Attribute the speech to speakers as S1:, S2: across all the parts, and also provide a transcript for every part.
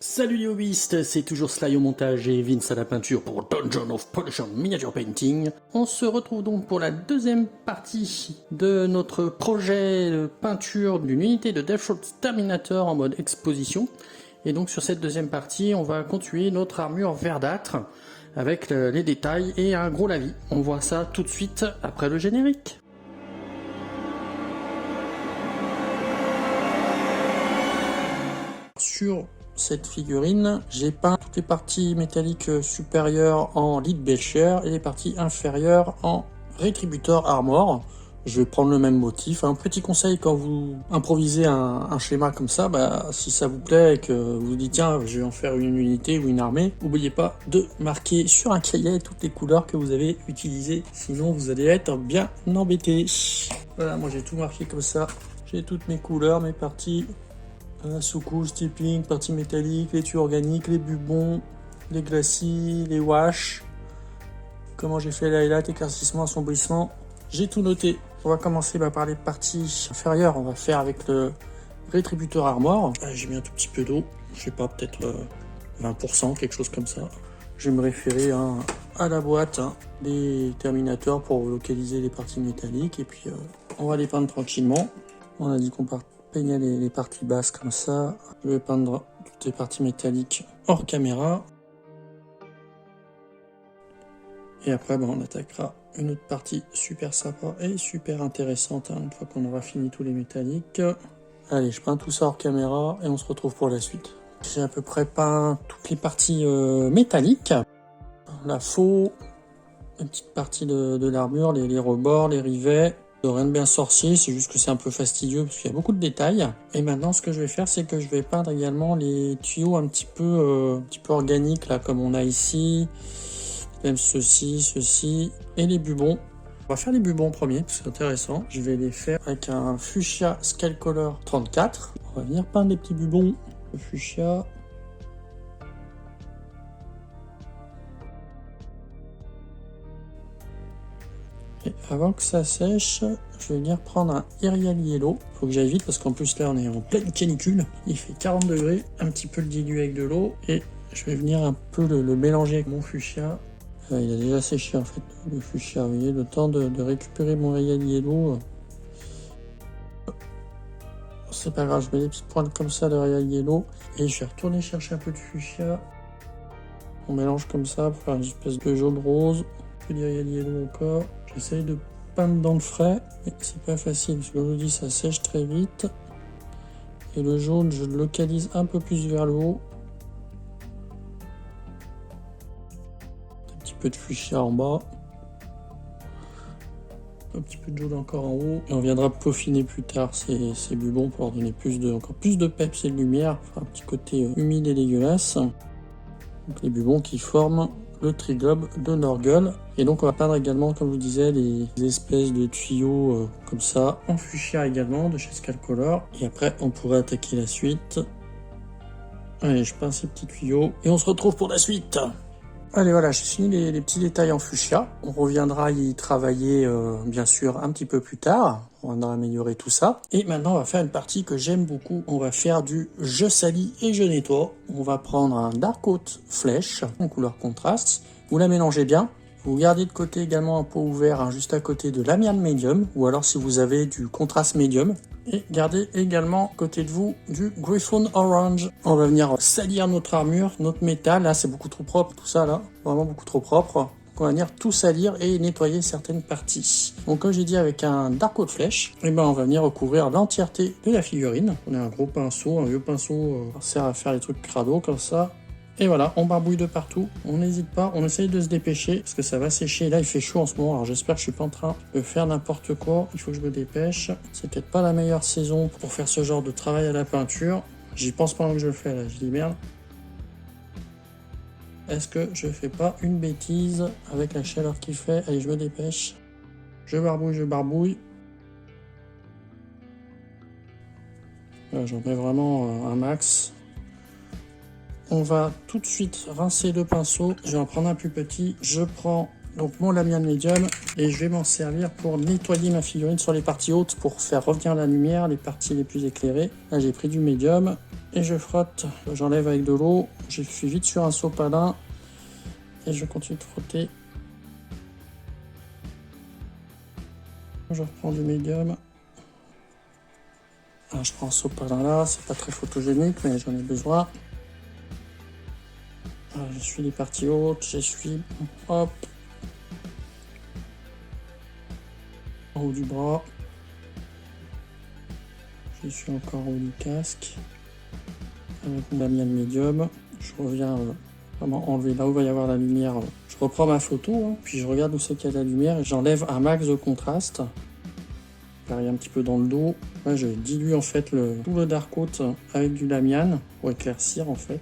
S1: Salut les hobbyistes, c'est toujours Sly au montage et Vince à la peinture pour Dungeon of Production Miniature Painting. On se retrouve donc pour la deuxième partie de notre projet de peinture d'une unité de Deathstroke Terminator en mode exposition. Et donc sur cette deuxième partie, on va continuer notre armure verdâtre avec les détails et un gros lavis. On voit ça tout de suite après le générique. Sur cette figurine, j'ai peint toutes les parties métalliques supérieures en Lead Belcher et les parties inférieures en Retributor Armor. Je vais prendre le même motif. Un petit conseil quand vous improvisez un schéma comme ça, si ça vous plaît et que vous vous dites tiens, je vais en faire une unité ou une armée, n'oubliez pas de marquer sur un cahier toutes les couleurs que vous avez utilisées, sinon vous allez être bien embêté. Voilà, moi j'ai tout marqué comme ça. J'ai toutes mes couleurs, mes parties. Sous-couche, tipping, partie métallique, les tuyaux organiques, les bubons, les glacis, les wash. Comment j'ai fait l'highlight, éclaircissement, assombrissement. J'ai tout noté. On va commencer par les parties inférieures. On va faire avec le Retributor Armor. J'ai mis un tout petit peu d'eau. Je sais pas, peut-être 20%, quelque chose comme ça. Je vais me référer à la boîte des Terminators pour localiser les parties métalliques. Et puis on va les peindre tranquillement. On a dit qu'on peignait les parties basses comme ça. Je vais peindre toutes les parties métalliques hors caméra. Et après, on attaquera une autre partie super sympa et super intéressante une fois qu'on aura fini tous les métalliques. Allez, je peins tout ça hors caméra et on se retrouve pour la suite. J'ai à peu près peint toutes les parties métalliques. La faux, une petite partie de l'armure, les rebords, les rivets. Rien de bien sorcier, c'est juste que c'est un peu fastidieux parce qu'il y a beaucoup de détails. Et maintenant, ce que je vais faire, c'est que je vais peindre également les tuyaux un petit peu organiques, là, comme on a ici. Même ceci, et les bubons. On va faire les bubons en premier, parce que c'est intéressant. Je vais les faire avec un Fuchsia Skullcolor 34. On va venir peindre les petits bubons. Le Fuchsia. Et avant que ça sèche, je vais venir prendre un Irial Yellow. Il faut que j'aille vite parce qu'en plus là on est en pleine canicule. Il fait 40 degrés, un petit peu le diluer avec de l'eau. Et je vais venir un peu le mélanger avec mon fuchsia. Il a déjà séché en fait le fuchsia. Vous voyez, le temps de récupérer mon Irial Yellow. C'est pas grave, je mets des petites pointes comme ça de Irial Yellow. Et je vais retourner chercher un peu de fuchsia. On mélange comme ça pour faire une espèce de jaune rose. Un peu d'Irial Yellow encore. J'essaye de peindre dans le frais, mais c'est pas facile parce que comme je vous dis, ça sèche très vite. Et le jaune, je le localise un peu plus vers le haut. Un petit peu de fuchsia en bas. Un petit peu de jaune encore en haut. Et on viendra peaufiner plus tard ces bubons pour leur donner encore plus de peps et de lumière. Faire un petit côté humide et dégueulasse. Donc les bubons qui forment le triglobe de Norgul. Et donc on va peindre également, comme je vous disais, les espèces de tuyaux comme ça, en fuchsia également, de chez Skullcolor. Et après on pourrait attaquer la suite. Allez, je peins ces petits tuyaux et on se retrouve pour la suite. Allez, voilà, j'ai fini les petits détails en fuchsia. On reviendra y travailler bien sûr un petit peu plus tard. On va améliorer tout ça. Et maintenant, on va faire une partie que j'aime beaucoup. On va faire du je salis et je nettoie. On va prendre un Dark Oat Flèche en couleur contraste. Vous la mélangez bien. Vous gardez de côté également un pot ouvert juste à côté de l'amiante médium. Ou alors si vous avez du contraste médium. Et gardez également à côté de vous du Griffon Orange. On va venir salir notre armure, notre métal. Là, c'est beaucoup trop propre, tout ça là. Vraiment beaucoup trop propre. Donc, on va venir tout salir et nettoyer certaines parties. Donc, comme j'ai dit, avec un Dark Oat Flèche, on va venir recouvrir l'entièreté de la figurine. On a un gros pinceau, un vieux pinceau, ça sert à faire les trucs crado comme ça. Et voilà, on barbouille de partout, on n'hésite pas, on essaye de se dépêcher parce que ça va sécher. Là, il fait chaud en ce moment, alors j'espère que je suis pas en train de faire n'importe quoi. Il faut que je me dépêche. C'est peut-être pas la meilleure saison pour faire ce genre de travail à la peinture. J'y pense pendant que je le fais là, je dis merde. Est-ce que je fais pas une bêtise avec la chaleur qu'il fait? Allez, je me dépêche. Je barbouille. Là, j'en mets vraiment un max. On va tout de suite rincer le pinceau. Je vais en prendre un plus petit. Je prends donc mon lamiane médium et je vais m'en servir pour nettoyer ma figurine sur les parties hautes pour faire revenir la lumière, les parties les plus éclairées. Là, j'ai pris du médium. et je frotte. J'enlève avec de l'eau. Je suis vite sur un sopalin et je continue de frotter. Je reprends du médium. Alors, je prends un sopalin là, c'est pas très photogénique mais j'en ai besoin. Alors, j'essuie les parties hautes, j'essuie, hop, en haut du bras. J'essuie encore en haut du casque. Avec mon lamian médium, je reviens vraiment enlever là où va y avoir la lumière. Je reprends ma photo, puis je regarde où c'est qu'il y a de la lumière et j'enlève un max de contraste. Pareil un petit peu dans le dos. Là, je dilue en fait tout le dark coat avec du lamian pour éclaircir en fait.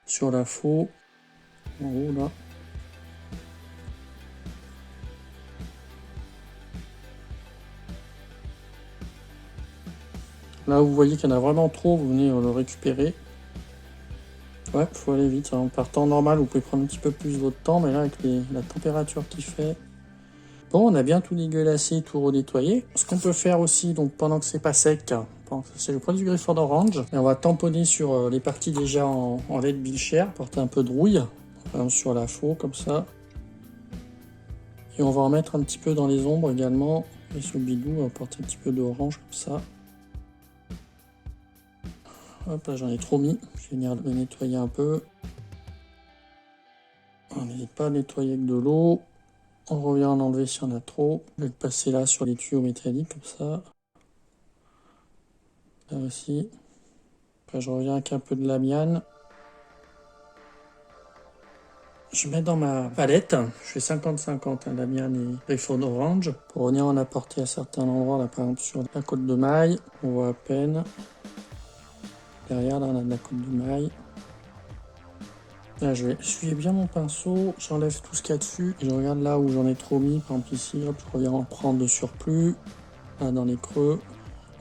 S1: Sur la faux, en haut là. Là où vous voyez qu'il y en a vraiment trop, vous venez le récupérer. Ouais, faut aller vite. En partant normal, vous pouvez prendre un petit peu plus votre temps, mais là, avec la température qu'il fait. Bon, on a bien tout dégueulassé, tout renettoyé. Ce qu'on peut faire aussi, donc pendant que c'est pas sec, c'est le produit du Griffon Orange. Et on va tamponner sur les parties déjà en lait de Bilcher, porter un peu de rouille, sur la faux, comme ça. Et on va en mettre un petit peu dans les ombres également. Et sur le bidou, on va porter un petit peu d'orange, comme ça. Hop, là j'en ai trop mis. Je vais venir le nettoyer un peu. On n'hésite pas à nettoyer avec de l'eau. On revient en enlever si on a trop. Je vais le passer là sur les tuyaux métalliques comme ça. Là aussi. Après je reviens avec un peu de lamiane. Je mets dans ma palette. Je fais 50-50 lamiane et Griffon Orange. Pour venir en apporter à certains endroits, là par exemple sur la côte de maille. On voit à peine. Derrière là on a de la côte de maille. Là, je vais essuyer bien mon pinceau, j'enlève tout ce qu'il y a dessus, et je regarde là où j'en ai trop mis, par exemple ici, hop, je reviens en prendre de surplus, là dans les creux,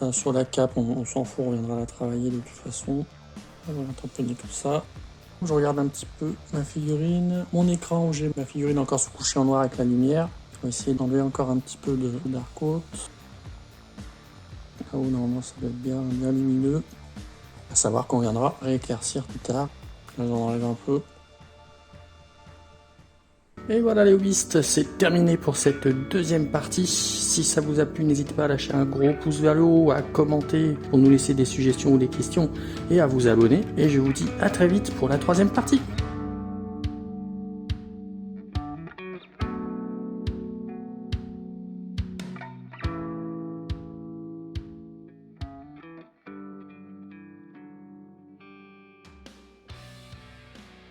S1: là sur la cape, on s'en fout, on reviendra la travailler de toute façon, on va tamponner comme ça. Je regarde un petit peu ma figurine, mon écran où j'ai ma figurine encore sous couché en noir avec la lumière, je vais essayer d'enlever encore un petit peu de dark coat, là où normalement ça doit être bien lumineux, à savoir qu'on viendra rééclaircir plus tard. Là j'en enlève un peu. Et voilà les hobbyistes, c'est terminé pour cette deuxième partie. Si ça vous a plu, n'hésitez pas à lâcher un gros pouce vers le haut, à commenter pour nous laisser des suggestions ou des questions et à vous abonner. Et je vous dis à très vite pour la troisième partie.